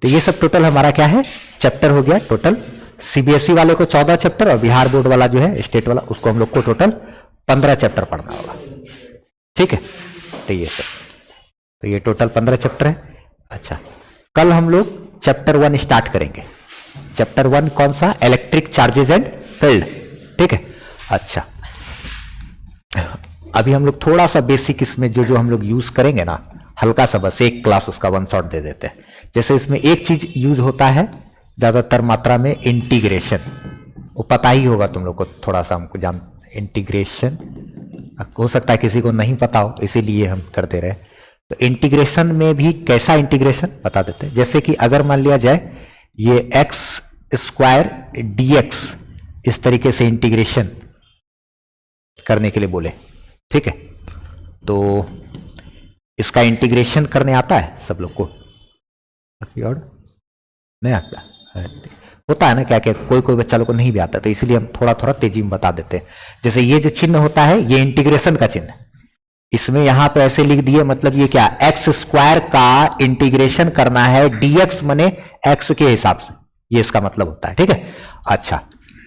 तो ये सब टोटल हमारा क्या है, चैप्टर हो गया टोटल। सीबीएसई वाले को 14 चैप्टर और बिहार बोर्ड वाला जो है स्टेट वाला उसको हम लोग को टोटल 15 चैप्टर पढ़ना होगा। ठीक है, तो ये सब, तो ये टोटल 15 चैप्टर है। अच्छा, कल हम लोग चैप्टर 1 स्टार्ट करेंगे। चैप्टर 1 कौन सा, इलेक्ट्रिक चार्जेस एंड फील्ड। ठीक है, अच्छा अभी हम लोग थोड़ा सा बेसिक इसमें जो जो हम लोग यूज करेंगे ना, हल्का सा, बस एक क्लास उसका वन शॉट दे देते हैं। जैसे इसमें एक चीज यूज होता है ज्यादातर मात्रा में, इंटीग्रेशन। वो पता ही होगा तुम लोग को, थोड़ा सा हमको जान, इंटीग्रेशन हो सकता है किसी को नहीं पता हो, इसीलिए हम करते रहे। तो इंटीग्रेशन में भी कैसा इंटीग्रेशन बता देते हैं। जैसे कि अगर मान लिया जाए ये एक्स स्क्वायर dx इस तरीके से इंटीग्रेशन करने के लिए बोले, ठीक है, तो इसका इंटीग्रेशन करने आता है सब लोग को, और नहीं आता होता है ना, क्या क्या कोई कोई बच्चा लोग को नहीं भी आता, तो इसीलिए हम थोड़ा थोड़ा तेजी में बता देते हैं। जैसे ये जो चिन्ह होता है ये इंटीग्रेशन का चिन्ह, इसमें यहां पे ऐसे लिख दिए, मतलब ये क्या, एक्स स्क्वायर का इंटीग्रेशन करना है dx मने x के हिसाब से, ये इसका मतलब होता है। ठीक है, अच्छा,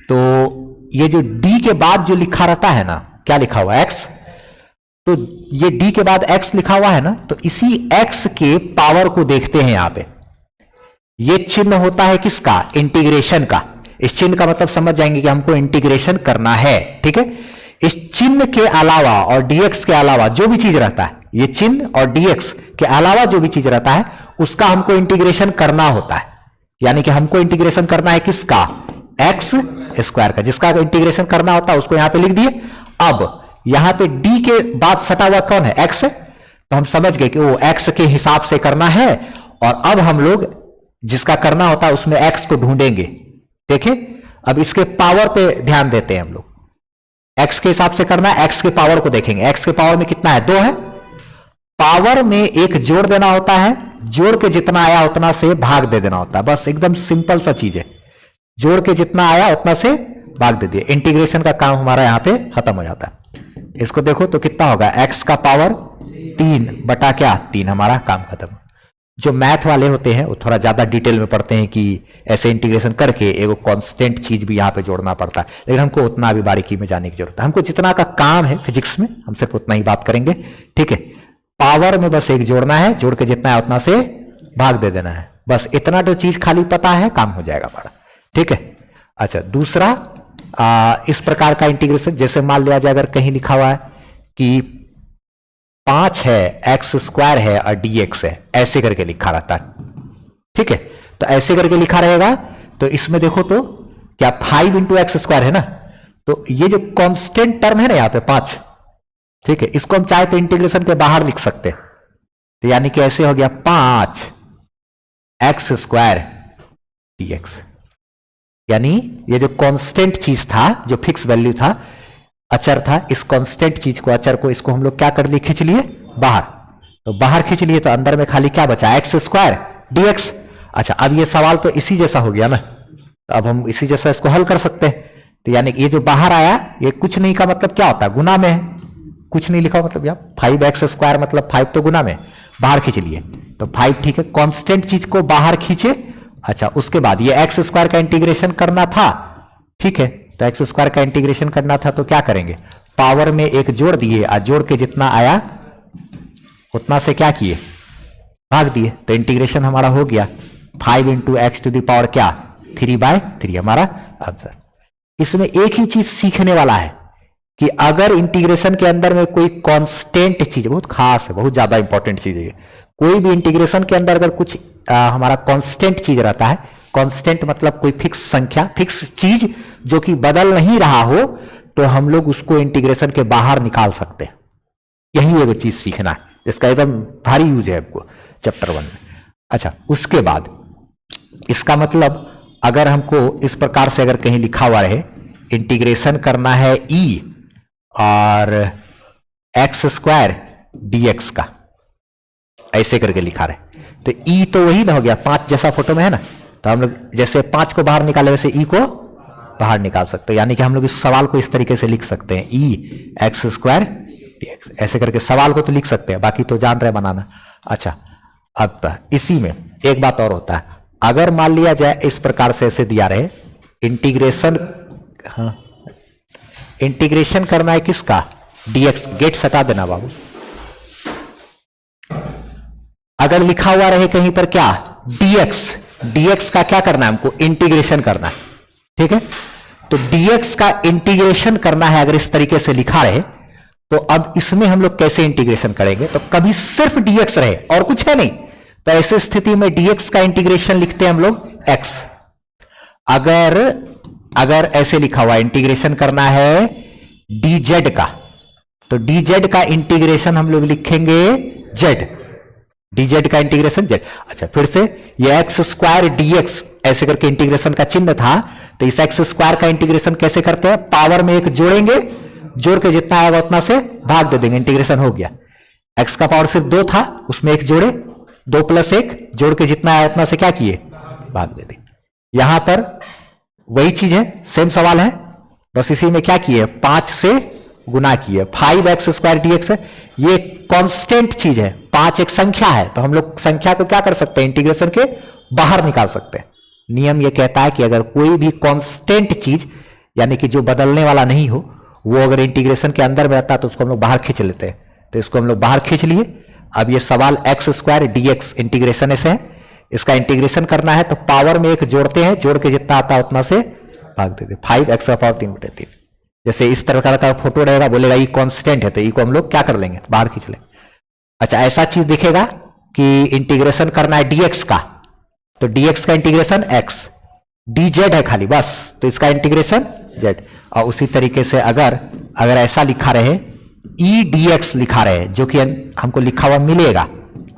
तो ये जो d के बाद जो लिखा रहता है ना, क्या लिखा हुआ है, x, तो ये d के बाद x लिखा हुआ है ना, तो इसी x के पावर को देखते हैं यहां पे। ये चिन्ह होता है किसका, इंटीग्रेशन का। इस चिन्ह का मतलब समझ जाएंगे कि हमको इंटीग्रेशन करना है। ठीक है, इस चिन्ह के अलावा और dx के अलावा जो भी चीज रहता है, ये चिन्ह और dx के अलावा जो भी चीज रहता है उसका हमको इंटीग्रेशन करना होता है। यानी कि हमको इंटीग्रेशन करना है किसका, एक्स स्क्वायर का। जिसका इंटीग्रेशन करना होता है उसको यहां पे लिख दिए। अब यहां पे d के बाद सटा हुआ कौन है, x है, तो हम समझ गए कि वो x के हिसाब से करना है। और अब हम लोग जिसका करना होता है उसमें x को ढूंढेंगे। देखिए, अब इसके पावर पे ध्यान देते हैं हम लोग। x के हिसाब से करना है, x के पावर को देखेंगे। x के पावर में कितना है, 2 है। पावर में एक जोड़ देना होता है, जोड़ के जितना आया उतना से भाग दे देना होता है। बस एकदम सिंपल सा चीज है, जोड़ के जितना आया उतना से भाग दे दिए। इंटीग्रेशन का काम हमारा यहां पे खत्म हो जाता है। इसको देखो तो कितना होगा, x का पावर 3 बटा क्या, 3, हमारा काम खत्म। जो मैथ वाले होते हैं वो थोड़ा ज्यादा डिटेल में पढ़ते हैं कि ऐसे इंटीग्रेशन करके एगो कांस्टेंट चीज भी यहां पे जोड़ना पड़ता है, लेकिन हमको उतना भी बारीकी में जाने की जरूरत है। हमको जितना का काम है फिजिक्स में हम सिर्फ उतना ही बात करेंगे। ठीक है, पावर में बस एक जोड़ना है, जोड़ के जितना है उतना से भाग दे देना है। बस इतना जो चीज खाली पता है, काम हो जाएगा हमारा। ठीक है, अच्छा, दूसरा इस प्रकार का इंटीग्रेशन, जैसे मान लिया जाए अगर कहीं लिखा हुआ है कि 5 है, एक्स स्क्वायर है और dx है, ऐसे करके लिखा रहता है। ठीक है, तो ऐसे करके लिखा रहेगा, तो इसमें देखो तो क्या 5 इंटू एक्स स्क्वायर है ना, तो ये जो कांस्टेंट टर्म है ना यहाँ पे 5, ठीक है, इसको हम चाहे तो इंटीग्रेशन के बाहर लिख सकते हैं। तो यानी कि ऐसे हो गया 5 एक्स स्क्वायर dx। यानी ये जो कांस्टेंट चीज था, जो फिक्स वैल्यू था, अचर था, इस कांस्टेंट चीज को, अचर को, इसको हम लोग क्या कर लिए, खींच लिए बाहर। तो बाहर खींच लिए तो अंदर में खाली क्या बचा, एक्स स्क्वायर dx। अच्छा, अब ये सवाल तो इसी जैसा हो गया ना, तो अब हम इसी जैसा इसको हल कर सकते हैं। तो यानी ये जो बाहर आया, ये कुछ नहीं का मतलब क्या होता है, गुना में है। कुछ नहीं लिखा मतलब यार 5x स्क्वायर मतलब 5 तो गुना में, बाहर खींच लिए तो 5। ठीक है, कांस्टेंट चीज को बाहर खींचे। अच्छा, उसके बाद ये एक्स स्क्वायर का इंटीग्रेशन करना था। ठीक है, तो एक्स स्क्वायर का इंटीग्रेशन करना था तो क्या करेंगे, पावर में एक जोड़ दिए और जोड़ के जितना आया उतना से क्या किए, भाग दिए। तो इंटीग्रेशन हमारा हो गया 5 into X to the power क्या, 3/3, हमारा आंसर। इसमें एक ही चीज सीखने वाला है कि अगर इंटीग्रेशन के अंदर में कोई कांस्टेंट चीज, बहुत खास है, बहुत ज्यादा इंपॉर्टेंट चीज है, कोई भी इंटीग्रेशन के अंदर अगर कुछ हमारा कांस्टेंट चीज रहता है, कांस्टेंट मतलब कोई फिक्स संख्या, फिक्स चीज जो कि बदल नहीं रहा हो, तो हम लोग उसको इंटीग्रेशन के बाहर निकाल सकते हैं। यही एगो चीज सीखना है, इसका एकदम भारी यूज है आपको चैप्टर 1 में। अच्छा, उसके बाद इसका मतलब अगर हमको इस प्रकार से अगर कहीं लिखा हुआ रहे, इंटीग्रेशन करना है e और एक्स स्क्वायर dx का, ऐसे करके लिखा रहे, तो e तो वही ना हो गया 5 जैसा फोटो में है ना, तो हम लोग जैसे 5 को बाहर निकाले वैसे e को बाहर निकाल सकते हैं। यानी कि हम लोग इस सवाल को इस तरीके से लिख सकते हैं, e एक्स स्क्वायर dx, ऐसे करके सवाल को तो लिख सकते हैं, बाकी तो जान रहे बनाना। अच्छा, अब इसी में एक बात और होता है, अगर मान लिया जाए इस प्रकार से ऐसे दिया रहे इंटीग्रेशन, हाँ इंटीग्रेशन करना है किसका, डीएक्स, गेट हटा देना बाबू। अगर लिखा हुआ रहे कहीं पर क्या, डीएक्स, डीएक्स का क्या करना है हमको, इंटीग्रेशन करना है, ठीक है। तो डीएक्स का इंटीग्रेशन करना है अगर इस तरीके से लिखा रहे, तो अब इसमें हम लोग कैसे इंटीग्रेशन करेंगे, तो कभी सिर्फ डीएक्स रहे और कुछ है नहीं, तो ऐसी स्थिति में डीएक्स का इंटीग्रेशन लिखते हैं हम लोग एक्स। अगर ऐसे लिखा हुआ इंटीग्रेशन करना है डीजेड का, तो डीजेड का इंटीग्रेशन हम लोग लिखेंगे जेड, डीजेड का इंटीग्रेशन जेड। अच्छा फिर से ये एक्स स्क्वायर डीएक्स ऐसे करके इंटीग्रेशन का चिन्ह था, तो इस एक्स स्क्वायर का इंटीग्रेशन कैसे करते हैं, पावर में एक जोड़ेंगे, जोड़ के जितना आएगा उतना से भाग दे देंगे, इंटीग्रेशन हो गया। एक्स का पावर सिर्फ 2 था, उसमें एक जोड़े, 2 + 1 जोड़ के जितना आया उतना से क्या किए, भाग दे दें। यहां पर वही चीज है, सेम सवाल है, बस इसी में क्या किए, 5 से गुना किए। 5x² dx है, ये कांस्टेंट चीज है, 5 एक संख्या है, तो हम लोग संख्या को क्या कर सकते हैं, इंटीग्रेशन के बाहर निकाल सकते हैं। नियम ये कहता है कि अगर कोई भी कांस्टेंट चीज यानी कि जो बदलने वाला नहीं हो, वो अगर इंटीग्रेशन के अंदर में रहता है तो उसको हम लोग बाहर खींच लेते हैं। तो इसको हम लोग बाहर खींच लिए। अब ये सवाल x² dx इंटीग्रेशन ऐसे है, इसका इंटीग्रेशन करना है तो पावर में एक जोड़ते हैं, जोड़ के जितना आता है उतना से भाग देते, 5x⁻3/3। जैसे इस तरह का फोटो रहेगा, बोलेगा ई कांस्टेंट है, तो ई को हम लोग क्या कर लेंगे, बाहर खींच लेंगे। अच्छा ऐसा चीज दिखेगा कि इंटीग्रेशन करना है dx का, तो dx का इंटीग्रेशन x, dz है खाली बस, तो इसका इंटीग्रेशन z। और उसी तरीके से अगर ऐसा लिखा रहे ई dx लिखा रहे, जो कि हमको लिखा हुआ मिलेगा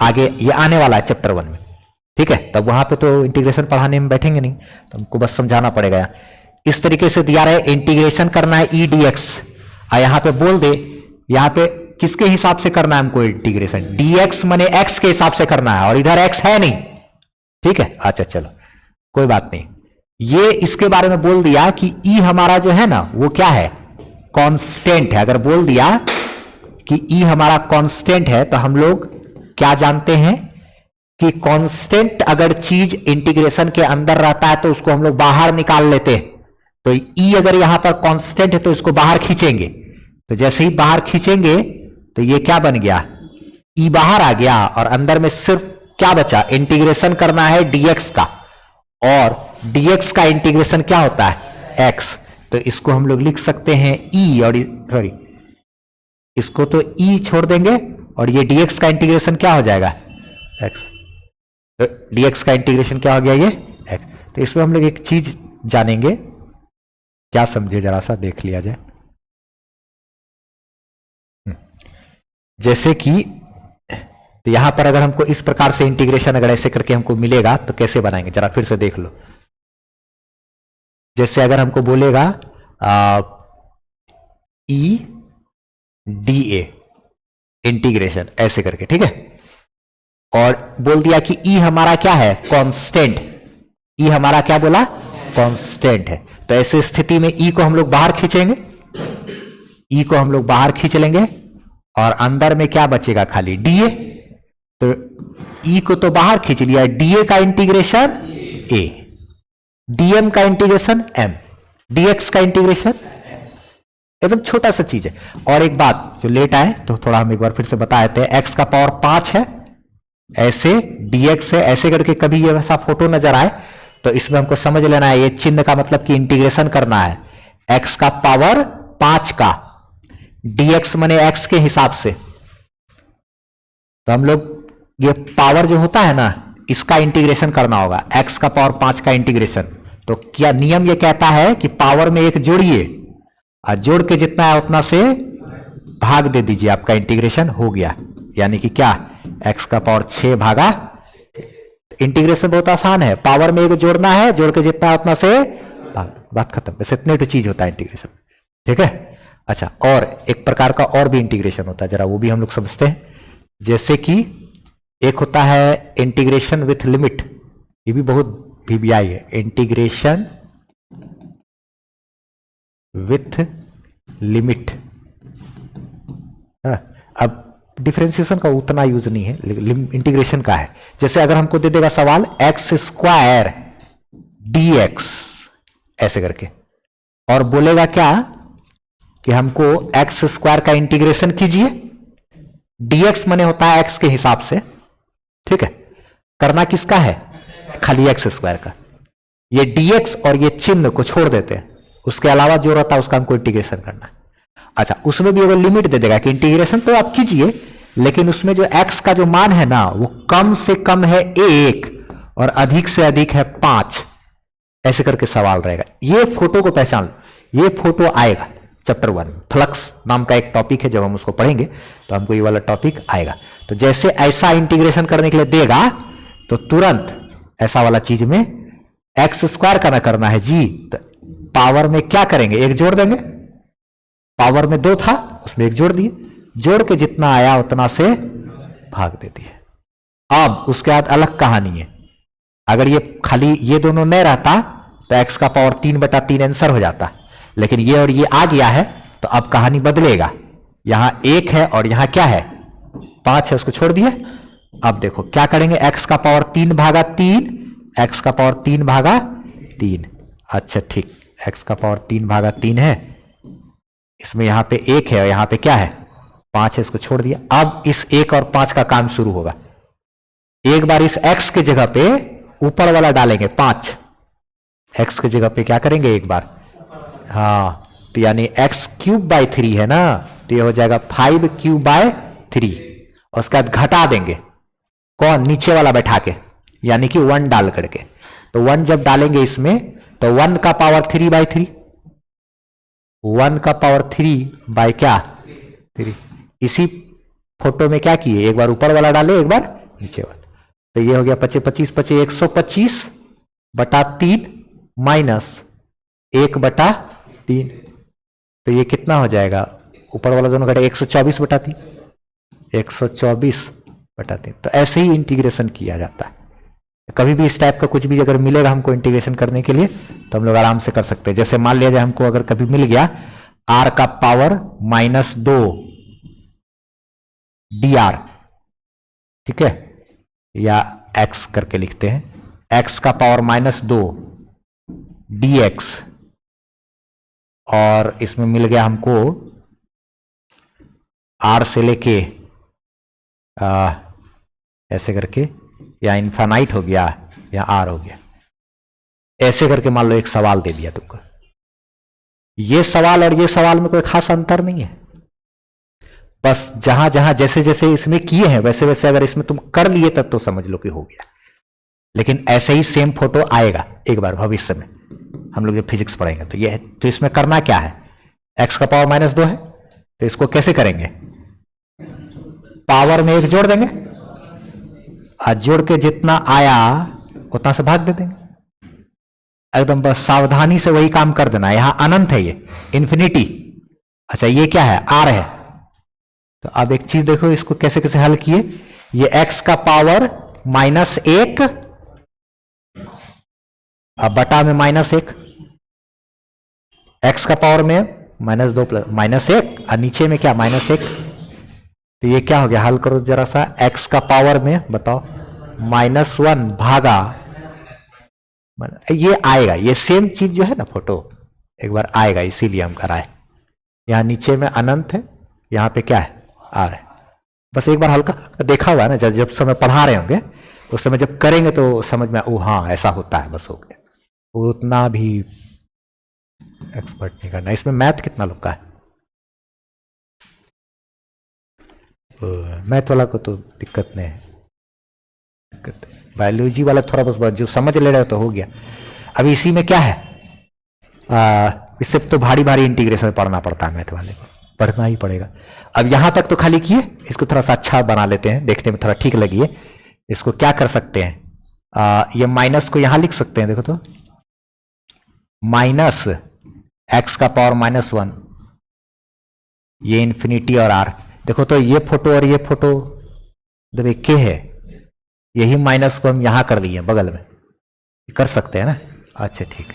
आगे, ये आने वाला है चैप्टर 1 में, ठीक है। तब वहां पे तो इंटीग्रेशन पढ़ाने में बैठेंगे नहीं, तो हमको बस समझाना पड़ेगा। इस तरीके से दिया रहे इंटीग्रेशन करना है ई dx, और यहां पे बोल दे, यहां पे किसके हिसाब से करना है हमको इंटीग्रेशन, dx माने x के हिसाब से करना है, और इधर x है नहीं, ठीक है। अच्छा चलो कोई बात नहीं, ये इसके बारे में बोल दिया कि ई हमारा जो है ना वो क्या है, कांस्टेंट है। अगर बोल दिया कि ई हमारा कांस्टेंट है, तो हम लोग क्या जानते हैं कि कांस्टेंट अगर चीज इंटीग्रेशन के अंदर रहता है तो उसको हम लोग बाहर निकाल लेते हैं। तो ई अगर यहां पर कांस्टेंट है तो इसको बाहर खींचेंगे, तो जैसे ही बाहर खींचेंगे तो ये क्या बन गया, ई बाहर आ गया, और अंदर में सिर्फ क्या बचा, इंटीग्रेशन करना है dx का, और dx का इंटीग्रेशन क्या होता है x, तो इसको हम लोग लिख सकते हैं e, और सॉरी इसको तो e छोड़ देंगे, और ये dx का इंटीग्रेशन क्या हो जाएगा x, तो dx का इंटीग्रेशन क्या हो गया ये x। तो इसमें हम लोग एक चीज जानेंगे, क्या समझे जरा सा देख लिया जाए। जैसे कि तो यहां पर अगर हमको इस प्रकार से इंटीग्रेशन अगर ऐसे करके हमको मिलेगा तो कैसे बनाएंगे, जरा फिर से देख लो। जैसे अगर हमको बोलेगा ई डी ए इंटीग्रेशन ऐसे करके, ठीक है, और बोल दिया कि ई हमारा क्या है, कांस्टेंट, ई हमारा क्या बोला, कांस्टेंट है। तो ऐसी स्थिति में ई को हम लोग बाहर खींचेंगे, ई को हम लोग बाहर खींच लेंगे, और अंदर में क्या बचेगा, खाली डीए। तो ई को तो बाहर खींच लिया, डीए का इंटीग्रेशन ए, डीएम का इंटीग्रेशन एम, डीएक्स का इंटीग्रेशन, एकदम छोटा सा चीज है। और एक बात जो लेट आए तो थोड़ा हम एक बार फिर से बता देते हैं, एक्स का पावर 5 है, ऐसे dx है, ऐसे करके कभी ये वैसा फोटो नजर आए तो इसमें हमको समझ लेना है ये चिन्ह का मतलब कि इंटीग्रेशन करना है x का पावर 5 का, dx माने x के हिसाब से। तो हम लोग ये पावर जो होता है ना, इसका इंटीग्रेशन करना होगा, x का पावर 5 का इंटीग्रेशन। तो क्या नियम ये कहता है कि पावर में एक जोड़िए, और जोड़ के जितना है उतना से भाग दे दीजिए, आपका इंटीग्रेशन हो गया। यानी कि क्या, x का पावर 6 भागा, इंटीग्रेशन बहुत आसान है, पावर में एक जोड़ना है, जोड़ के जितना है उतना से भाग, बात खत्म। बस इतने तो चीज होता है इंटीग्रेशन, ठीक है। अच्छा, और एक प्रकार का और भी इंटीग्रेशन होता है, जरा वो भी हम लोग समझते हैं। जैसे कि एक होता है इंटीग्रेशन विथ लिमिट, ये भी बहुत VBI है, इंटीग्रेशन विथ लिमिट। अब डिफरेंशिएशन का उतना यूज नहीं है, लेकिन इंटीग्रेशन का है। जैसे अगर हमको दे देगा सवाल एक्स स्क्वायर डी एक्स ऐसे करके, और बोलेगा क्या कि हमको एक्स स्क्वायर का इंटीग्रेशन कीजिए, डीएक्स मने होता है एक्स के हिसाब से, ठीक है। करना किसका है? खाली एक्स स्क्वायर का। ये डीएक्स और ये चिन्ह को छोड़ देते हैं, उसके अलावा जो रहता है उसका हमको इंटीग्रेशन करना है। अच्छा, उसमें भी अगर लिमिट दे देगा कि इंटीग्रेशन तो आप कीजिए, लेकिन उसमें जो एक्स का जो मान है ना वो कम से कम है 1 और अधिक से अधिक है 5, ऐसे करके सवाल रहेगा। ये फोटो को पहचान लो, ये फोटो आएगा चैप्टर 1 फ्लक्स नाम का एक टॉपिक है, जब हम उसको पढ़ेंगे तो हमको ये वाला टॉपिक आएगा। तो जैसे ऐसा इंटीग्रेशन करने के लिए देगा तो तुरंत ऐसा वाला चीज में एक्स स्क्वायर का ना करना है जी, तो पावर में क्या करेंगे? 1 जोड़ देंगे। पावर में 2 था, उसमें 1 जोड़ दिए, जोड़ के जितना आया उतना से भाग दे दिए। अब उसके बाद अलग कहानी है, अगर ये खाली ये दोनों नहीं रहता तो एक्स का पावर 3/3 आंसर हो जाता, लेकिन ये और ये आ गया है तो अब कहानी बदलेगा। यहां 1 है और यहां क्या है? 5 है, उसको छोड़ दिए। अब देखो क्या करेंगे, एक्स का पावर 3/3, एक्स का पावर 3/3। अच्छा ठीक, एक्स का पावर 3/3 है, इसमें यहां पे 1 है और यहां पे क्या है? 5 है, इसको छोड़ दिया। अब इस 1 और 5 का काम शुरू होगा। एक बार इस x के जगह पे ऊपर वाला डालेंगे 5, x के जगह पे क्या करेंगे एक बार, हाँ, तो यानी x³/3 है ना, तो ये हो जाएगा 5³/3, और उसके बाद घटा देंगे कौन? नीचे वाला बैठा के, यानी कि 1 डाल करके। तो 1 जब डालेंगे इसमें तो 1 का पावर 3/3, 1 का पावर 3/3। इसी फोटो में क्या किए, एक बार ऊपर वाला डाले, एक बार नीचे वाला, तो ये हो गया 25 25 125/3 माइनस 1/3, तो ये कितना हो जाएगा? ऊपर वाला दोनों घटे 124/3, 124/3। तो ऐसे ही इंटीग्रेशन किया जाता है। कभी भी इस टाइप का कुछ भी अगर मिलेगा हमको इंटीग्रेशन करने के लिए तो हम लोग आराम से कर सकते हैं। जैसे मान लिया जाए हमको अगर कभी मिल गया r का पावर -2 dr, ठीक है, या x करके लिखते हैं, x का पावर -2 dx, और इसमें मिल गया हमको r से लेके ऐसे करके, या इनफाइनाइट हो गया या r हो गया, ऐसे करके मान लो एक सवाल दे दिया तुमको। ये सवाल और ये सवाल में कोई खास अंतर नहीं है, बस जहां जहां जैसे जैसे इसमें किए हैं वैसे वैसे अगर इसमें तुम कर लिए तब तो समझ लो कि हो गया। लेकिन ऐसे ही सेम फोटो आएगा एक बार भविष्य में, हम लोग जब फिजिक्स पढ़ेंगे तो ये है। तो इसमें करना क्या है, x का पावर -2 है, तो इसको कैसे करेंगे? पावर में 1 जोड़ देंगे, और जोड़ के जितना आया उतना से भाग दे देंगे। एकदम बस सावधानी से वही काम कर देना। यहां अनंत है, ये इन्फिनिटी। अच्छा ये क्या है? r है। तो अब एक चीज देखो, इसको कैसे कैसे हल किए। ये x का पावर -1 अब बटा में -1, x का पावर में -2 प्लस -1 और नीचे में क्या -1, तो ये क्या हो गया? हल करो जरा सा। x का पावर में बताओ -1 भागा, ये आएगा, ये सेम चीज जो है ना फोटो एक बार आएगा, इसीलिए हम कराए। यहां नीचे में अनंत है, यहां पे क्या है? r है। बस एक बार हल्का देखा हुआ है ना, जब समय पढ़ा रहे होंगे उस समय जब करेंगे तो समझ में, ओ हाँ ऐसा होता है, बस हो गया। उतना भी एक्सपर्ट नहीं करना। इसमें मैथ कितना लोग का है? मैथ वाला को तो दिक्कत नहीं है, बायोलॉजी वाला थोड़ा बस जो समझ ले रहे हो तो हो गया। अभी इसी में क्या है, इससे तो भारी भारी इंटीग्रेशन पढ़ना पड़ता है, मैथ वाले को पढ़ना ही पड़ेगा। अब यहां तक तो खाली किए, इसको थोड़ा सा अच्छा बना लेते हैं, देखने में थोड़ा ठीक लगी। इसको क्या कर सकते हैं, ये माइनस को यहां लिख सकते हैं, देखो तो -x का पावर -1, ये इंफिनिटी और r। देखो तो ये फोटो और ये फोटो जब एक है, यही माइनस को हम यहां कर दिए बगल में, कर सकते हैं ना। अच्छा ठीक,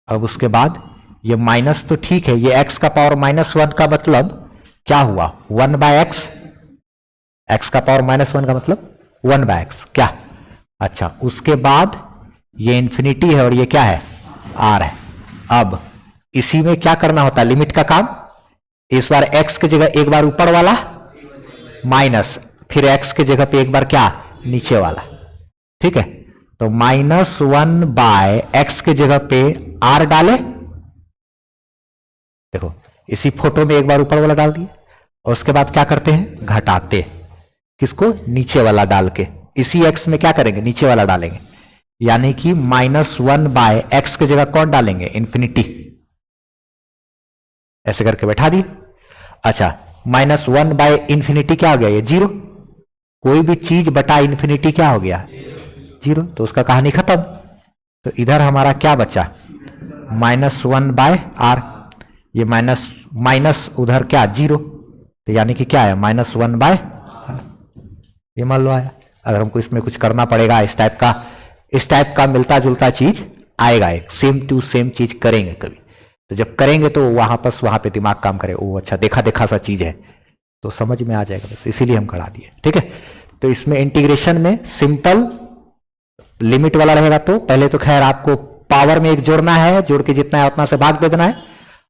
अब उसके बाद ये माइनस तो ठीक है, ये x का पावर -1 का मतलब क्या हुआ? 1/x, x का पावर -1 का मतलब 1/x क्या? अच्छा, उसके बाद ये इंफिनिटी है और ये क्या है? r है। अब इसी में क्या करना होता है? लिमिट का काम। इस बार x की जगह एक बार ऊपर वाला माइनस, फिर x की जगह पे एक बार क्या? नीचे वाला। ठीक है, तो -1/x की जगह पे r डाले। देखो इसी फोटो में एक बार ऊपर वाला डाल दिए और उसके बाद क्या करते हैं? घटाते। किसको? नीचे वाला डाल के। इसी x में क्या करेंगे? नीचे वाला डालेंगे, यानी कि -1/x की जगह कौन डालेंगे? इंफिनिटी। ऐसे करके बैठा दिए। अच्छा, -1/इंफिनिटी क्या हो गया? ये 0। कोई भी चीज बटा इंफिनिटी क्या हो गया? 0। तो उसका कहानी खत्म। तो इधर हमारा क्या बचा? -1/r। ये माइनस उधर क्या? 0। तो यानी कि क्या है? -1/r। ये मान लो आया। अगर हमको इसमें कुछ करना पड़ेगा इस टाइप का मिलता जुलता चीज आएगा, एक सेम टू सेम चीज करेंगे कभी। तो जब करेंगे तो वहां पे दिमाग काम करे। ओ अच्छा, देखा देखा सा चीज है तो समझ में आ जाएगा, बस इसीलिए हम करा दिए। ठीक है, तो इसमें इंटीग्रेशन में सिंपल लिमिट वाला रहेगा। तो पहले तो खैर आपको पावर में एक जोड़ना है, जोड़ के जितना है उतना से भाग दे देना है।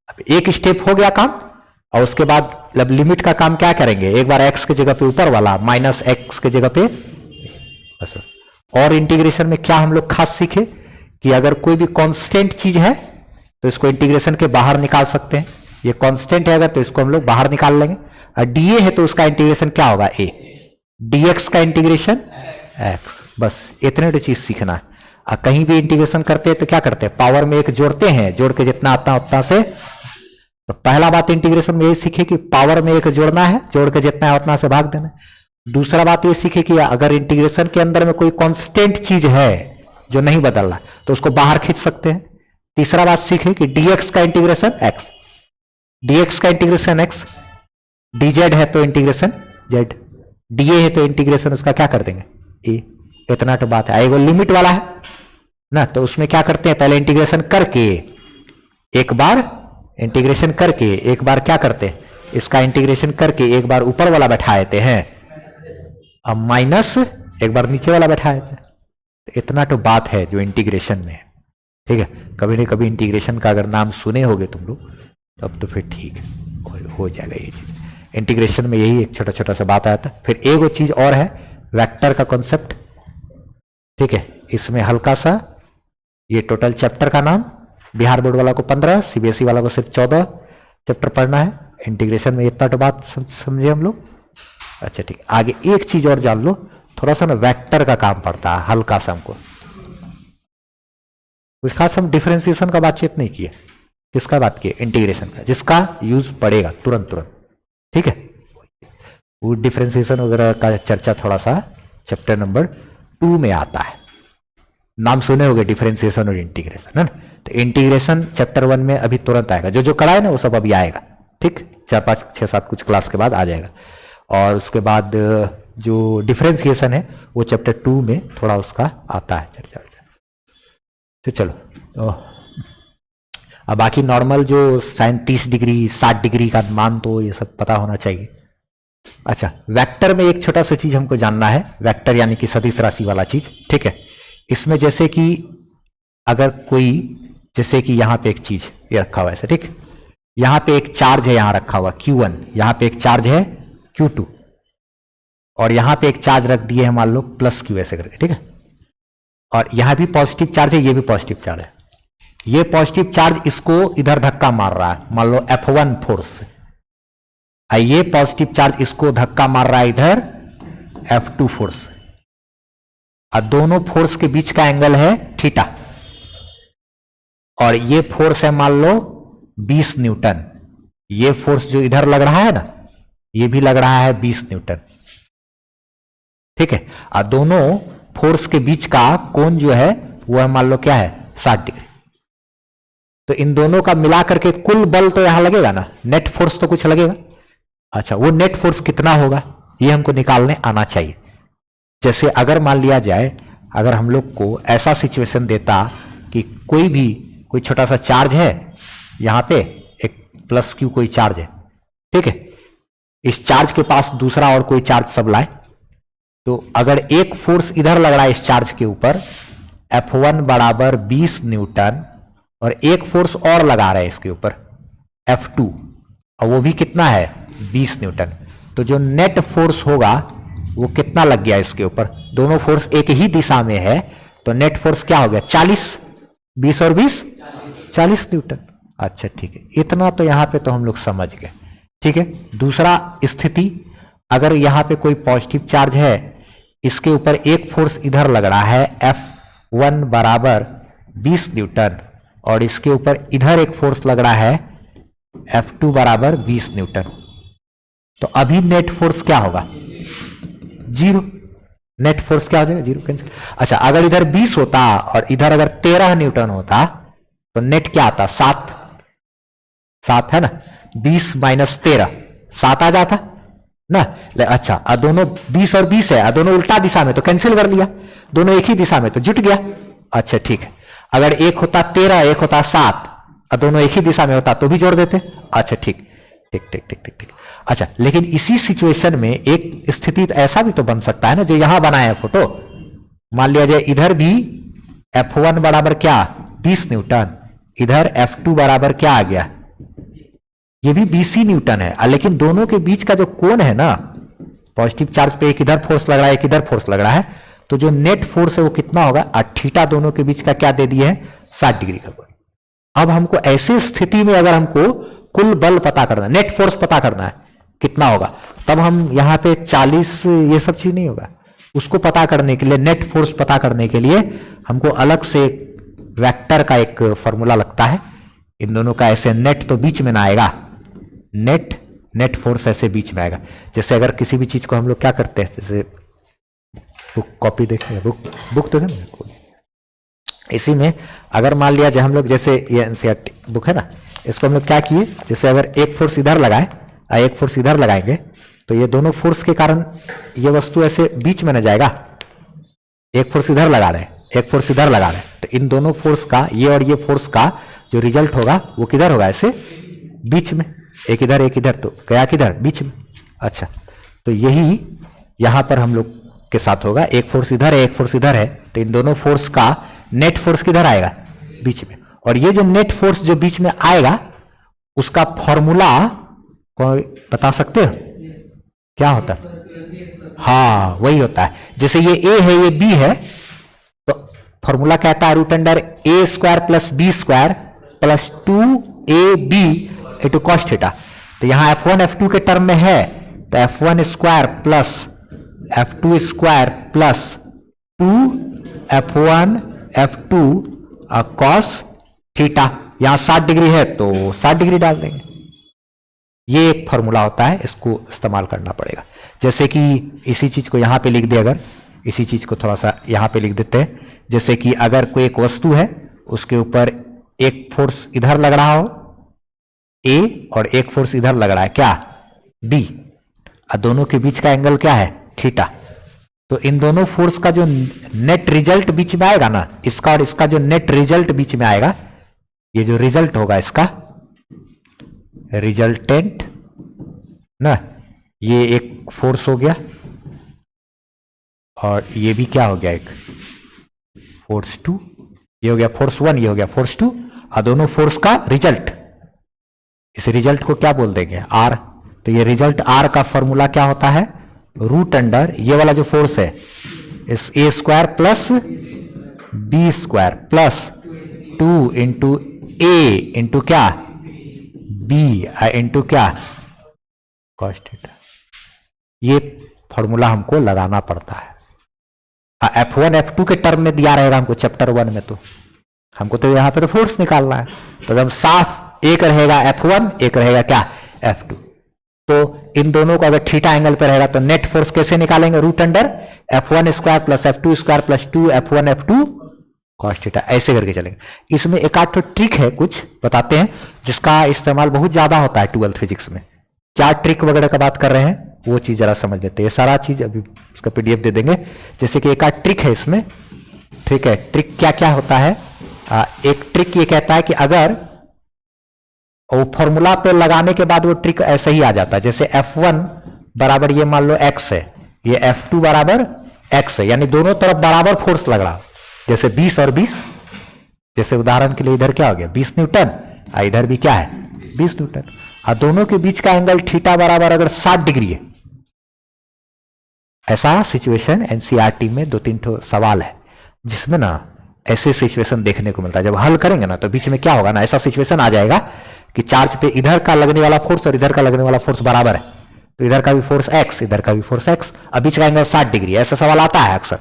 अब एक स्टेप हो गया काम, और उसके बाद जब लिमिट का काम क्या करेंगे? एक बार x की जगह पे ऊपर वाला, -x की जगह पे बस। और इंटीग्रेशन में क्या हम लोग खास सीखे कि अगर कोई भी कांस्टेंट चीज है तो इसको इंटीग्रेशन के बाहर निकाल सकते हैं। ये कांस्टेंट है अगर, तो इसको हम लोग बाहर निकाल लेंगे। और dA है तो उसका इंटीग्रेशन क्या होगा? a। dx का इंटीग्रेशन x। बस इतने तो चीज सीखना है। और कहीं भी इंटीग्रेशन करते हैं तो क्या करते हैं? पावर में एक जोड़ते हैं, जोड़ के जितना आता है उतना से। तो पहला बात इंटीग्रेशन में ये सीखे कि पावर में एक जोड़ना है, जोड़ के जितना है उतना से भाग देना है। दूसरा बात ये सीखे कि अगर इंटीग्रेशन के अंदर में कोई कांस्टेंट चीज है जो नहीं बदल रहा तो उसको बाहर खींच सकते हैं। तीसरा बात सीखे कि dx का इंटीग्रेशन x, dx का इंटीग्रेशन x, dz है तो इंटीग्रेशन z, dA है तो इंटीग्रेशन उसका क्या कर देंगे? a। इतना तो बात है। एगो लिमिट वाला है ना, तो उसमें क्या करते हैं? पहले इंटीग्रेशन करके एक बार क्या करते हैं? इसका इंटीग्रेशन करके एक बार ऊपर वाला बैठा देते हैं, अब माइनस एक बार नीचे वाला बैठा देते हैं। तो इतना तो बात है जो इंटीग्रेशन में है। ठीक है, कभी न कभी इंटीग्रेशन का अगर नाम सुने होगे तुम लोग तब तो फिर ठीक हो जाएगा ये चीज। इंटीग्रेशन में यही एक छोटा छोटा सा बात आया था। फिर एक वो चीज और है, वेक्टर का कॉन्सेप्ट। ठीक है, इसमें हल्का सा ये टोटल चैप्टर का नाम, बिहार बोर्ड वाला को 15, सीबीएसई वाला को सिर्फ 14 चैप्टर पढ़ना है। इंटीग्रेशन में इतना तो बात समझे हम लोग। अच्छा ठीक, आगे एक चीज और जान लो, थोड़ा सा ना वेक्टर का काम पड़ता है हल्का सा हमको। कुछ खास हम डिफरेंशिएशन का बातचीत नहीं किए। किसका बात किए? इंटीग्रेशन का, जिसका यूज पड़ेगा तुरंत। ठीक है, वो डिफरेंशिएशन वगैरह का चर्चा थोड़ा सा चैप्टर नंबर 2 में आता है। नाम सुने होंगे डिफरेंशिएशन और इंटीग्रेशन, है ना। तो इंटीग्रेशन चैप्टर 1 में अभी तुरंत आएगा। जो करा है ना वो सब अभी आएगा। ठीक, 4 5 6 7 कुछ क्लास के बाद आ जाएगा। और उसके बाद जो डिफरेंशिएशन है वो चैप्टर 2 में थोड़ा उसका आता है चर्चा। तो चलो, तो अब बाकी नॉर्मल जो 37 डिग्री 60 डिग्री का मान तो ये सब पता होना चाहिए। अच्छा, वेक्टर में एक छोटा सा चीज हमको जानना है, वेक्टर यानी कि सदिश राशि वाला चीज। ठीक है, इसमें जैसे कि अगर कोई, जैसे कि यहां पे एक चीज ये रखा हुआ है ऐसे, ठीक, यहां पे एक चार्ज है यहां रखा हुआ Q1, यहां पे एक चार्ज है Q2, और यहां पे एक चार्ज रख दिए है मान लो +Q ऐसे करके। ठीक है, और यहां भी पॉजिटिव चार्ज है, ये भी पॉजिटिव चार्ज है। ये पॉजिटिव चार्ज इसको इधर धक्का मार रहा है, मान लो F1 फोर्स, ये पॉजिटिव चार्ज इसको धक्का मार रहा है इधर F2 फोर्स, और दोनों फोर्स के बीच का एंगल है थीटा, और ये फोर्स है मान लो 20 न्यूटन। ये फोर्स जो इधर लग रहा है ना, ये भी लग रहा है 20 न्यूटन। ठीक है, और दोनों फोर्स के बीच का कोण जो है वो है मान लो क्या है 60 डिग्री। तो इन दोनों का मिलाकर के कुल बल तो यहां लगेगा ना, नेट फोर्स तो कुछ लगेगा। अच्छा, वो नेट फोर्स कितना होगा ये हमको निकालने आना चाहिए। जैसे अगर मान लिया जाए, अगर हम लोग को ऐसा सिचुएशन देता कि कोई छोटा सा चार्ज है यहां पे, एक +Q कोई चार्ज है, ठीक है, इस चार्ज के पास दूसरा और कोई चार्ज सप्लाई, तो अगर एक फोर्स इधर लग रहा है इस चार्ज के ऊपर F1 बराबर 20 न्यूटन, और एक फोर्स और लगा रहा है इसके ऊपर F2, और वो भी कितना है 20 न्यूटन, तो जो नेट फोर्स होगा वो कितना लग गया इसके ऊपर, दोनों फोर्स एक ही दिशा में है, तो नेट फोर्स क्या हो गया 40, 20 और 20 40 न्यूटन। अच्छा ठीक है, इतना तो यहां पे तो हम लोग समझ गए। ठीक है, दूसरा स्थिति, अगर यहां पे कोई पॉजिटिव चार्ज है, इसके ऊपर एक फोर्स इधर लग रहा है F1 बराबर 20 न्यूटन, और इसके ऊपर इधर एक फोर्स लग रहा है F2 बराबर 20 न्यूटन, तो अभी नेट फोर्स क्या होगा 0। नेट फोर्स क्या हो जाएगा 0, कैंसिल। अच्छा, अगर इधर 20 होता और इधर अगर 13 न्यूटन होता तो नेट क्या आता 7 है ना, 20 माइनस 13 7 आ जाता ना। अच्छा, दोनों 20 और 20 है, दोनों उल्टा दिशा में तो कैंसिल कर लिया, दोनों एक ही दिशा में तो जुट गया। अच्छा ठीक है, अगर एक होता 13 एक होता 7 और दोनों एक ही दिशा में होता तो भी जोड़ देते। अच्छा ठीक ठीक ठीक ठीक ठीक ठीक। अच्छा, लेकिन इसी सिचुएशन में एक स्थिति तो ऐसा भी तो बन सकता है ना, जो यहां बनाया है फोटो, मान लिया जाए इधर भी F1 बराबर क्या 20 न्यूटन, इधर F2 बराबर क्या आ गया, ये भी 20 न्यूटन है, लेकिन दोनों के बीच का जो कोण है ना, पॉजिटिव चार्ज पे एक इधर फोर्स लग रहा है एक इधर फोर्स लग रहा है, तो जो नेट फोर्स है वो कितना होगा, थीटा दोनों के बीच का क्या दे दिए है 60 डिग्री का कोण। अब हमको ऐसी स्थिति में अगर हमको कुल बल पता करना है, नेट फोर्स पता करना है कितना होगा, तब हम यहां पे 40 ये सब चीज नहीं होगा, उसको पता करने के लिए, नेट फोर्स पता करने के लिए हमको अलग से वेक्टर का एक फॉर्मूला लगता है। इन दोनों का ऐसे नेट तो बीच में ना आएगा, नेट फोर्स ऐसे बीच में आएगा। जैसे अगर किसी भी चीज को हम लोग क्या करते हैं, जैसे बुक कॉपी देखेंगे, बुक तो है ना, इसी में अगर मान लिया जाए हम लोग, जैसे ये एनसीईआरटी बुक है ना, इसको हम लोग क्या किए, जैसे अगर एक फोर्स इधर लगाए एक फोर्स इधर लगाएंगे, तो ये दोनों फोर्स के कारण ये वस्तु ऐसे बीच में न जाएगा। एक फोर्स इधर लगा रहे एक फोर्स इधर लगा रहे, तो इन दोनों फोर्स का, ये और ये फोर्स का जो रिजल्ट होगा वो किधर होगा, ऐसे बीच में, एक इधर तो गया किधर बीच में। अच्छा, तो यही यहां पर हम लोग के साथ होगा, एक फोर्स इधर है एक फोर्स इधर है, तो इन दोनों फोर्स का नेट फोर्स किधर आएगा बीच में, और ये जो नेट फोर्स जो बीच में आएगा उसका फॉर्मूला कोई बता सकते हो क्या होता है? हाँ वही होता है, जैसे ये ए है ये बी है, तो फॉर्मूला कहता है root under a square plus b square plus 2ab into cos theta. तो यहां F1 F2 के टर्म में है, तो F1 square plus F2 square plus 2F1 F2 cos theta, यहां 60 डिग्री है तो 60 डिग्री डाल देंगे। ये एक फॉर्मूला होता है, इसको इस्तेमाल करना पड़ेगा। जैसे कि इसी चीज को यहां पे लिख दे, अगर इसी चीज को थोड़ा सा यहां पे लिख देते हैं, जैसे कि अगर कोई एक वस्तु है उसके ऊपर एक फोर्स इधर लग रहा हो A और एक फोर्स इधर लग रहा है क्या B, और दोनों के बीच का एंगल क्या है थीटा, तो इन दोनों फोर्स का जो नेट रिजल्ट बीच में आएगा ना, इसका और इसका जो नेट रिजल्ट बीच में आएगा, ये जो रिजल्ट होगा इसका रिजल्टेंट ना, ये एक फोर्स हो गया और ये भी क्या हो गया एक फोर्स 2, ये हो गया फोर्स 1 ये हो गया फोर्स 2, और दोनों फोर्स का रिजल्ट, इस रिजल्ट को क्या बोल देंगे R। तो ये रिजल्ट R का फॉर्मूला क्या होता है, रूट अंडर ये वाला जो फोर्स है इस a square plus b square plus 2 into a into क्या बी इंटू क्या कॉस थीटा। ये फॉर्मूला हमको लगाना पड़ता है। F1 F2 के टर्म में दिया रहेगा हमको चैप्टर 1 में, तो हमको तो यहां पे तो फोर्स निकालना है, तो एकदम साफ एक रहेगा F1 एक रहेगा क्या F2, तो इन दोनों को अगर थीटा एंगल पे रहेगा तो नेट फोर्स कैसे निकालेंगे, root under F1 square plus F2 square plus 2 F1 F2 cos theta, ऐसे करके चलेंगे। इसमें एक आध ट्रिक है कुछ बताते हैं जिसका इस्तेमाल बहुत ज्यादा होता है 12th फिजिक्स में। क्या ट्रिक वगैरह का बात कर रहे हैं वो चीज जरा समझ लेते हैं, ये सारा चीज अभी उसका PDF दे देंगे। जैसे कि एक आध ट्रिक है इसमें, ठीक है, ट्रिक क्या क्या होता है। एक ट्रिक ये कहता है कि अगर और वो फॉर्मूला पे लगाने के बाद वो ट्रिक ऐसे ही आ जाता है। जैसे F1 बराबर ये मान लो x है, ये F2 बराबर x है, यानी दोनों तरफ बराबर फोर्स लग रहा। जैसे 20 और 20, जैसे उदाहरण के लिए इधर क्या हो गया 20 न्यूटन, और इधर भी क्या है 20 न्यूटन, और दोनों के बीच का एंगल थीटा बराबर अगर 60 डिग्री है। ऐसा सिचुएशन एनसीईआरटी में 2-3 सवाल है जिसमें ना ऐसे सिचुएशन देखने को मिलता है। जब हल करेंगे ना तो बीच में क्या होगा ना, ऐसा सिचुएशन आ जाएगा कि चार्ज पे इधर का लगने वाला फोर्स और इधर का लगने वाला फोर्स बराबर है, तो इधर का भी फोर्स x, इधर का भी फोर्स x, अब बीच का एंगल 60 डिग्री। ऐसा सवाल आता है अक्सर।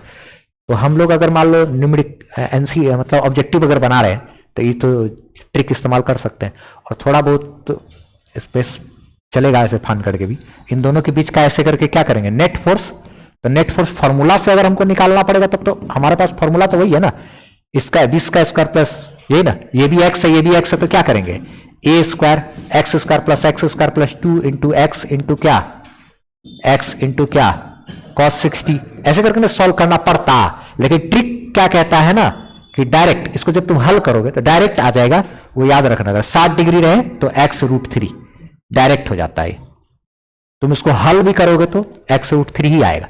तो हम लोग अगर मान लो न्यूमेरिक एनसी मतलब ऑब्जेक्टिव अगर बना रहे हैं तो ये तो ट्रिक इस्तेमाल कर सकते हैं। और थोड़ा बहुत स्पेस चलेगा ऐसे फान करके भी। इन दोनों के बीच का ऐसे करके क्या करेंगे, नेट फोर्स। तो नेट फोर्स फॉर्मूला से अगर हमको निकालना पड़ेगा तब तो हमारे पास फॉर्मूला तो वही है ना, इसका 20 का स्क्वायर प्लस ये ना, ये भी x है ये भी x है, तो क्या करेंगे a square x square plus x square plus 2 into x into क्या x इंटू क्या cos 60, ऐसे करके सॉल्व करना पड़ता। लेकिन ट्रिक क्या कहता है ना कि डायरेक्ट इसको जब तुम हल करोगे तो डायरेक्ट आ जाएगा। वो याद रखना, अगर 60 डिग्री रहे तो x√3 डायरेक्ट हो जाता है। तुम इसको हल भी करोगे तो x√3 ही आएगा।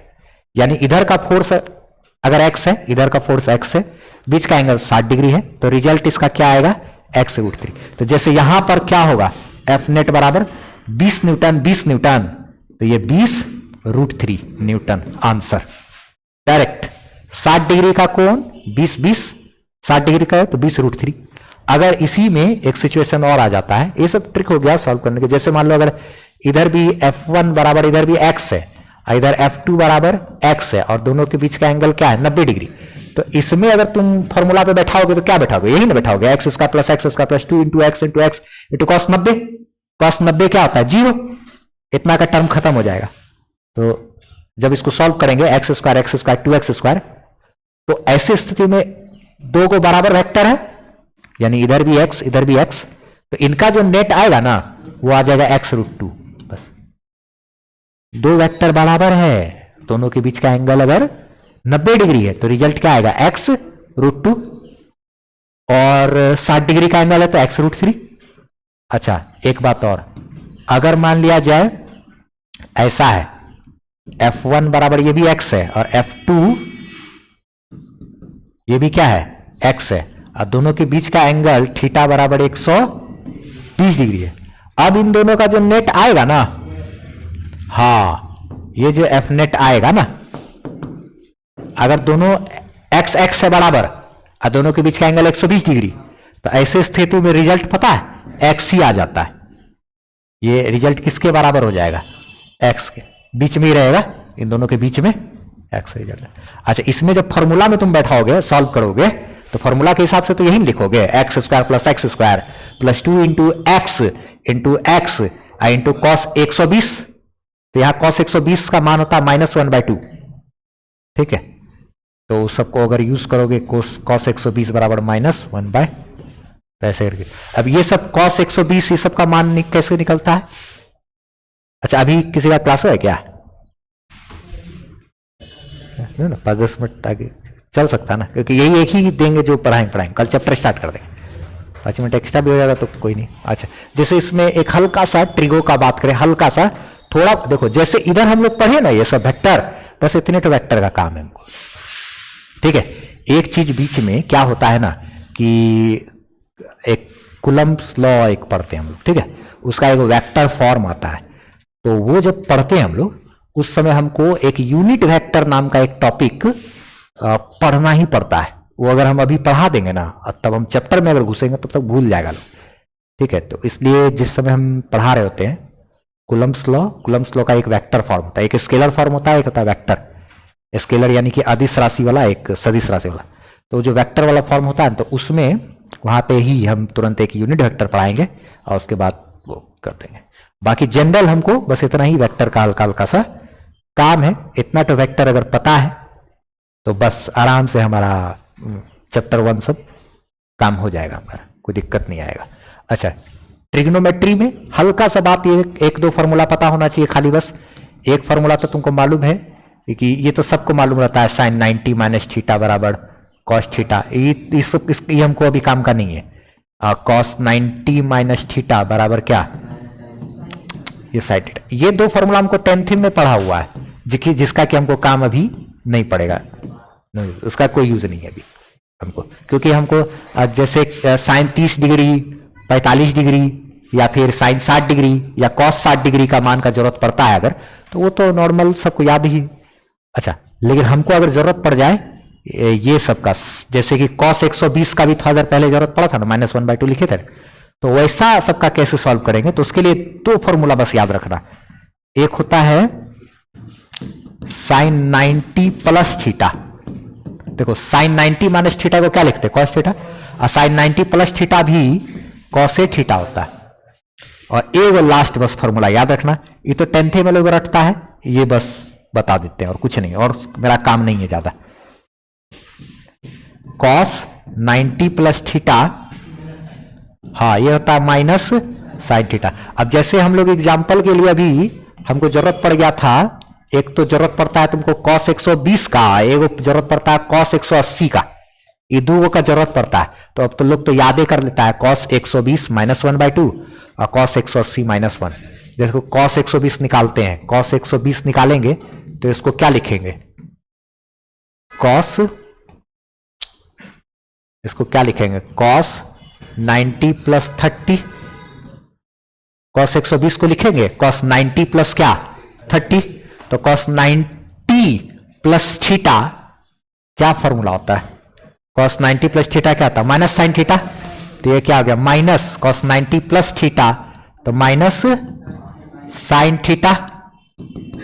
यानी इधर का फोर्स अगर x है, इधर का फोर्स x है, बीच का एंगल 60 डिग्री है, तो रिजल्ट इसका क्या आएगा x√3। तो जैसे यहां पर क्या होगा F नेट बराबर 20 न्यूटन, 20 न्यूटन, तो ये 20√3 न्यूटन आंसर डायरेक्ट। 60 डिग्री का कोण 20 60 डिग्री का है तो 20√3। अगर इसी में एक सिचुएशन और आ जाता है, ये सब ट्रिक हो गया सॉल्व करने के। जैसे मान लो अगर इधर भी F1 बराबर इधर भी x है, इधर F2 बराबर x है, और दोनों के बीच का एंगल क्या है 90 डिग्री। तो इसमें अगर तुम फॉर्मूला पे बैठाओगे तो क्या बैठाओगे, यही ना बैठाओगे x square plus x square plus 2 into x into x into cos 90। cos 90 क्या होता है 0, इतना का टर्म खत्म हो जाएगा। तो जब इसको सॉल्व करेंगे x स्क्वायर 2x स्क्वायर, तो ऐसी स्थिति में दो को बराबर वेक्टर है, यानी इधर भी x इधर भी x, तो इनका जो नेट आएगा ना वो आ जाएगा x√2। बस दो वेक्टर बराबर है, दोनों के बीच का एंगल अगर 90 डिग्री है तो रिजल्ट क्या आएगा x√2, और 60 डिग्री का एंगल है तो x√3। अच्छा एक बात और, अगर मान लिया जाए ऐसा है F1 बराबर ये भी x है और F2 ये भी क्या है x है, और दोनों के बीच का एंगल थीटा बराबर 120 डिग्री है। अब इन दोनों का जो नेट आएगा ना, हाँ ये जो F नेट आएगा ना, अगर दोनों x x है बराबर और दोनों के बीच का एंगल 120 डिग्री, तो ऐसे स्थिति में रिजल्ट पता है x ही आ जाता है। ये रिजल्ट किसके बराबर हो जाएगा x के, बीच में ही रहेगा, इन दोनों के बीच में x रिजल्ट। अच्छा इसमें जब फॉर्मूला में तुम बैठाओगे सॉल्व करोगे तो फॉर्मूला के हिसाब से तो यही लिखोगे x square plus 2 into x into cos 120। तो यहां cos 120 का मान होता है -1/2, ठीक है। तो सबको अगर यूज करोगे cos 120 बराबर -1/, तो ऐसे करके अब ये सब cos 120 ये सब का मान कैसे निकलता है। अच्छा अभी किसी का क्लास है क्या, ना 5-10 मिनट आगे चल सकता है ना, क्योंकि यही एक ही देंगे जो पढ़ाएंगे, कल चैप्टर स्टार्ट कर देंगे, 5 मिनट एक्स्ट्रा भी हो जाएगा तो कोई नहीं। अच्छा जैसे इसमें एक हल्का सा ट्रिगो का बात करें, हल्का सा थोड़ा देखो, जैसे इधर हम लोग पढ़े ना ये सब वेक्टर, बस इतने तो वेक्टर का काम है हमको, ठीक है। एक चीज बीच में क्या होता है ना कि एक कुलम्ब्स लॉ एक पढ़ते हैं हम लोग, ठीक है, उसका एक वेक्टर फॉर्म आता है। तो वो जब पढ़ते हैं हम लोग उस समय हमको एक यूनिट वेक्टर नाम का एक टॉपिक पढ़ना ही पड़ता है। वो अगर हम अभी पढ़ा देंगे ना तब हम चैप्टर में अगर घुसेंगे तब तक भूल जाएगा लोग, ठीक है। तो इसलिए जिस समय हम पढ़ा रहे होते हैं कुलम्ब्स लॉ का एक वेक्टर फॉर्म होता है, एक स्केलर फॉर्म होता है, एक होता है वेक्टर। स्केलर यानी कि अदिश राशि वाला, एक सदिश राशि वाला। तो जो वेक्टर वाला फॉर्म होता है तो उसमें वहां पे ही हम तुरंत एक यूनिट वेक्टर पढ़ाएंगे और उसके बाद वो कर देंगे। बाकी जनरल हमको बस इतना ही वेक्टर का हल्का हल्का सा काम है। इतना तो वेक्टर अगर पता है तो बस आराम से हमारा चैप्टर 1 सब काम हो जाएगा, हमारा कोई दिक्कत नहीं आएगा। अच्छा ट्रिग्नोमेट्री में हल्का सा बात, ये 1-2 फार्मूला पता होना चाहिए खाली, बस एक फार्मूला तो तुमको मालूम है कि ये तो सबको मालूम रहता है, साइन 90 माइनस थीटा बराबर कॉस थीटा। ये हमको अभी काम का नहीं है, कॉस 90 माइनस थीटा बराबर क्या, ये साइन थीटा। ये दो फॉर्मूला हमको 10th में पढ़ा हुआ है, जिसका कि हमको काम अभी नहीं पड़ेगा, नहीं, उसका कोई यूज नहीं है अभी हमको, क्योंकि हमको जैसे साइन 30 डिग्री, 45 डिग्री या फिर साइन 60 डिग्री या कॉस 60 डिग्री का मान का जरूरत पड़ता है अगर, तो वो तो नॉर्मल सबको याद ही। अच्छा, लेकिन हमको अगर जरूरत पड़ जाए ये सब का, जैसे कि कॉस 120 का भी थोड़ा देर पहले जरूरत पड़ा था ना, -1/2 लिखे थे, तो वैसा सबका कैसे सॉल्व करेंगे, तो उसके लिए दो फॉर्मूला बस याद रखना। एक होता है साइन 90 प्लस थीटा, देखो साइन 90 माइनस थीटा को क्या लिखते हैं, कॉस थीटा, और साइन 90 प्लस थीटा भी कॉसे थीटा होता है। और एक लास्ट बस फॉर्मूला याद रखना, ये तो 10th में लोग रटता है, ये बस बता देते हैं और कुछ नहीं, और मेरा काम नहीं है ज्यादा। कॉस 90 प्लस थीटा, हाँ ये होता है माइनस साइन थीटा। अब जैसे हम लोग एग्जाम्पल के लिए अभी हमको जरूरत पड़ गया था, एक तो जरूरत पड़ता है तुमको कॉस 120 का, एक जरूरत पड़ता है कॉस 180 का, ये दो का जरूरत पड़ता है। तो अब तो लोग तो यादें कर लेता है, कॉस 120 -1/2 और कॉस 180 -1। जैसे कॉस 120 निकालते हैं, कॉस 120 निकालेंगे तो इसको क्या लिखेंगे, कॉस, इसको क्या लिखेंगे, कॉस 90 प्लस 30, कॉस 120 को लिखेंगे कॉस 90 प्लस क्या 30, तो कॉस 90 प्लस थीटा क्या फॉर्मूला होता है, कॉस 90 प्लस थीटा क्या था, माइनस साइन थीटा, तो ये क्या आ गया माइनस कॉस 90 प्लस थीटा, तो माइनस साइन थीटा,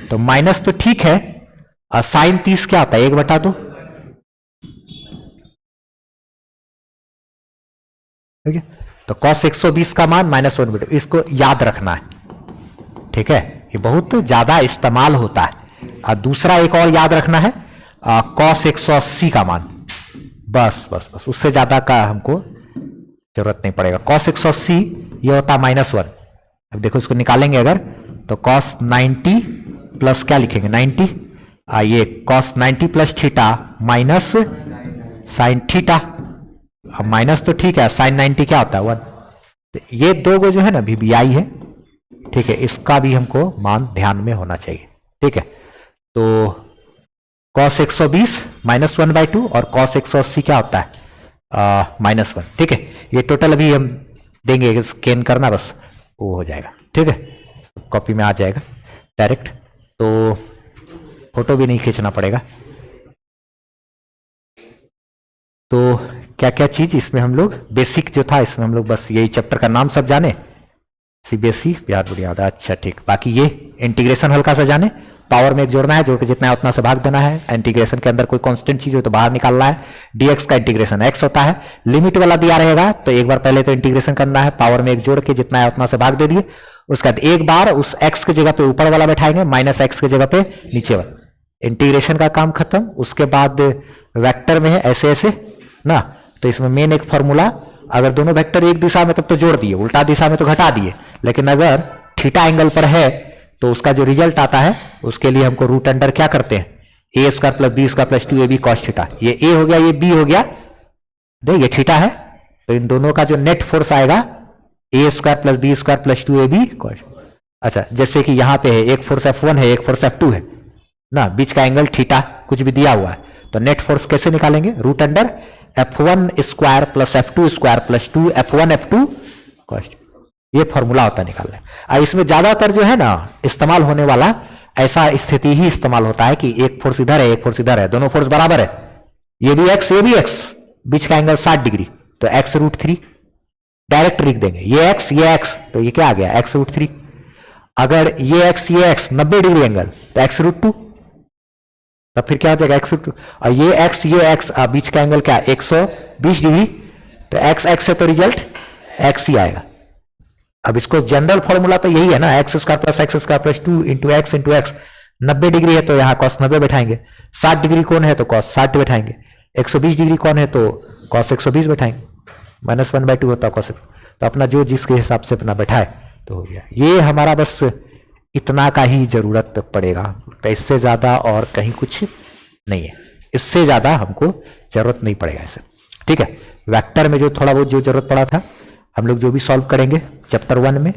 तो माइनस तो ठीक है, और साइन 30 क्या होता है 1/2, ठीक है। तो कॉस 120 का मान -1/2, इसको याद रखना है, ठीक है, ये बहुत ज्यादा इस्तेमाल होता है। और दूसरा एक और याद रखना है, कॉस 180 का मान, बस बस बस, उससे ज्यादा का हमको जरूरत नहीं पड़ेगा। कॉस 180 ये होता है -1, अब देखो इसको निकालेंगे अगर, तो कॉस 90 प्लस क्या लिखेंगे 90, ये cos 90 plus theta minus sine theta, अब माइनस तो ठीक है, साइन 90 क्या होता है 1, तो ये दो गो जो है ना VBI है, ठीक है, इसका भी हमको मान ध्यान में होना चाहिए, ठीक है। तो कॉस 120 -1/2 और कॉस 180 क्या होता है -1, ठीक है। ये टोटल अभी हम देंगे, स्कैन करना बस वो हो जाएगा, ठीक है, कॉपी में आ जाएगा डायरेक्ट, तो फोटो भी नहीं खींचना पड़ेगा। तो क्या क्या चीज इसमें हम लोग बेसिक जो था, इसमें हम लोग बस यही चैप्टर का नाम सब जाने, सीबीएसई बिहार बोर्ड याद है, अच्छा ठीक। बाकी ये इंटीग्रेशन हल्का सा जाने, पावर में एक जोड़ना है, जोड़ के जितना है उतना से भाग देना है, इंटीग्रेशन के अंदर कोई कांस्टेंट चीज हो तो बाहर निकालना है, डीएक्स का इंटीग्रेशन एक्स होता है, लिमिट वाला दिया रहेगा तो एक बार पहले तो इंटीग्रेशन करना है, पावर में एक जोड़ के जितना है उतना से भाग दे दिए, उसके बाद एक बार उस एक्स की जगह पे ऊपर वाला बैठाएंगे, माइनस एक्स की जगह पे नीचे वाला, इंटीग्रेशन का काम खत्म। उसके बाद वेक्टर में है ऐसे ऐसे ना, तो इसमें मेन एक फॉर्मूला, अगर दोनों वेक्टर एक दिशा में तब तो जोड़ दिए, उल्टा दिशा में तो घटा दिए, लेकिन अगर थीटा एंगल पर है तो उसका जो रिजल्ट आता है उसके लिए हमको रूट अंडर क्या करते हैं, a² + b² + 2ab cos theta, ये a हो गया ये b हो गया, देख ये थीटा है, तो इन दोनों का जो नेट फोर्स आएगा a² + b² + 2ab cos। अच्छा, जैसे कि यहां पे है एक फोर्स F1 है, एक फोर्स F2 है ना, बीच का एंगल थीटा कुछ भी दिया हुआ है, तो नेट फोर्स कैसे निकालेंगे, root under F1² + F2² + 2 F1 F2 cos, ये फॉर्मूला होता है निकालने। और इसमें ज्यादातर जो है ना इस्तेमाल होने वाला ऐसा स्थिति ही इस्तेमाल होता है कि एक फोर्स इधर है एक फोर्स इधर है, दोनों फोर्स बराबर है, ये भी x ये भी x, बीच का एंगल 60 डिग्री, तो x√3 डायरेक्ट लिख देंगे, ये x तो ये क्या आ गया x√3। अगर ये x 90 डिग्री एंगल तो x√2, तब फिर क्या हो जाएगा x√2, और ये x बीच का एंगल क्या 120 डिग्री, तो x से तो रिजल्ट x ही आएगा। अब इसको जनरल फॉर्मूला तो यही है ना, x² + x² + 2 × x × x, 90 degree है तो यहाँ cos 90 बैठाएंगे, 60 डिग्री कौन है तो cos 60 बैठाएंगे, 120 डिग्री कौन है तो cos 120 बैठाएंगे, -1/2 होता है cos, तो अपना जो जिसके हिसाब से अपना बैठाए तो हो गया। ये हमारा बस इतना का ही जरूरत पड़ेगा, तो इससे ज्यादा और कहीं कुछ नहीं है, इससे ज्यादा हमको जरूरत नहीं पड़ेगा इसे, ठीक है। वेक्टर में जो थोड़ा बहुत जो जरूरत पड़ा था हम लोग जो भी सॉल्व करेंगे चैप्टर 1 में,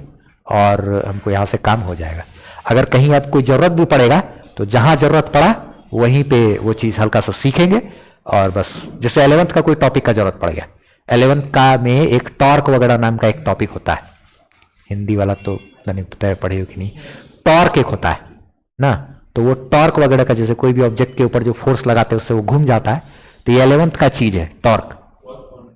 और हमको यहाँ से काम हो जाएगा। अगर कहीं अब कोई जरूरत भी पड़ेगा तो जहां जरूरत पड़ा वहीं पे वो चीज हल्का सा सीखेंगे, और बस जैसे 11th का कोई टॉपिक का जरूरत पड़ गया, 11th का में एक टॉर्क वगैरह नाम का एक टॉपिक होता है, हिंदी वाला तो नहीं पता है पढ़े हो कि नहीं, टॉर्क एक होता है ना, तो वो टॉर्क वगैरह का जैसे कोई भी ऑब्जेक्ट के ऊपर जो फोर्स लगाते हैं उससे वो घूम जाता है, तो ये 11th का चीज है टॉर्क।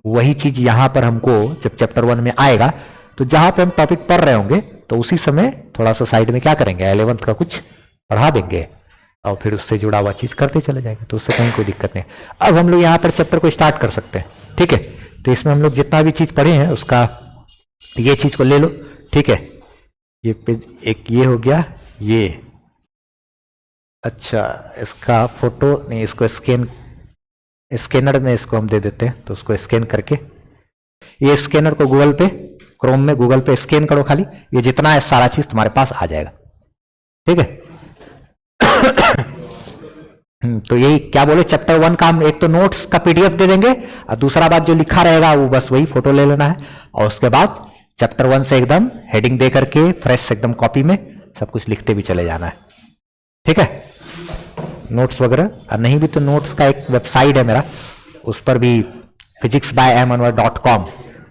वही चीज यहां पर हमको जब चैप्टर 1 में आएगा तो जहां पे हम टॉपिक पढ़ रहे होंगे तो उसी समय थोड़ा सा साइड में क्या करेंगे 11th का कुछ पढ़ा देंगे और फिर उससे जुड़ा हुआ चीज करते चले जाएंगे, तो उससे कहीं कोई दिक्कत नहीं। अब हम लोग यहाँ पर चैप्टर को स्टार्ट कर सकते हैं, ठीक है। तो इसमें हम लोग जितना भी चीज पढ़े हैं उसका ये चीज को ले लो, ठीक है। ये पेज एक ये हो गया, ये अच्छा इसका फोटो नहीं, इसको स्कैनर में इसको हम दे देते हैं, तो उसको स्कैन करके ये स्कैनर को गूगल पे क्रोम में गूगल पे स्कैन करो खाली, ये जितना है सारा चीज तुम्हारे पास आ जाएगा, ठीक है। तो यही क्या बोले चैप्टर 1 का हम एक तो नोट्स का पीडीएफ दे देंगे और दूसरा बात जो लिखा रहेगा वो बस वही फोटो ले लेना है, और उसके बाद चैप्टर 1 से एकदम हेडिंग दे करके फ्रेश एकदम कॉपी में सब कुछ लिखते भी चले जाना है, ठीक है। नोट्स वगैरह, और नहीं भी तो नोट्स का एक वेबसाइट है मेरा, उस पर भी physicsbyamanwar.com,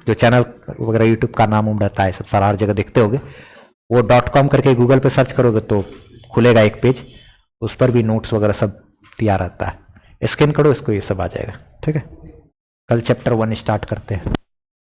जो चैनल वगैरह यूट्यूब का नाम उम रहता है सब सारा हर जगह देखते होगे, वो .com करके गूगल पे सर्च करोगे तो खुलेगा एक पेज, उस पर भी नोट्स वगैरह सब दिया रहता है, स्कैन करो इसको, ये सब आ जाएगा, ठीक है। कल चैप्टर 1 स्टार्ट करते हैं।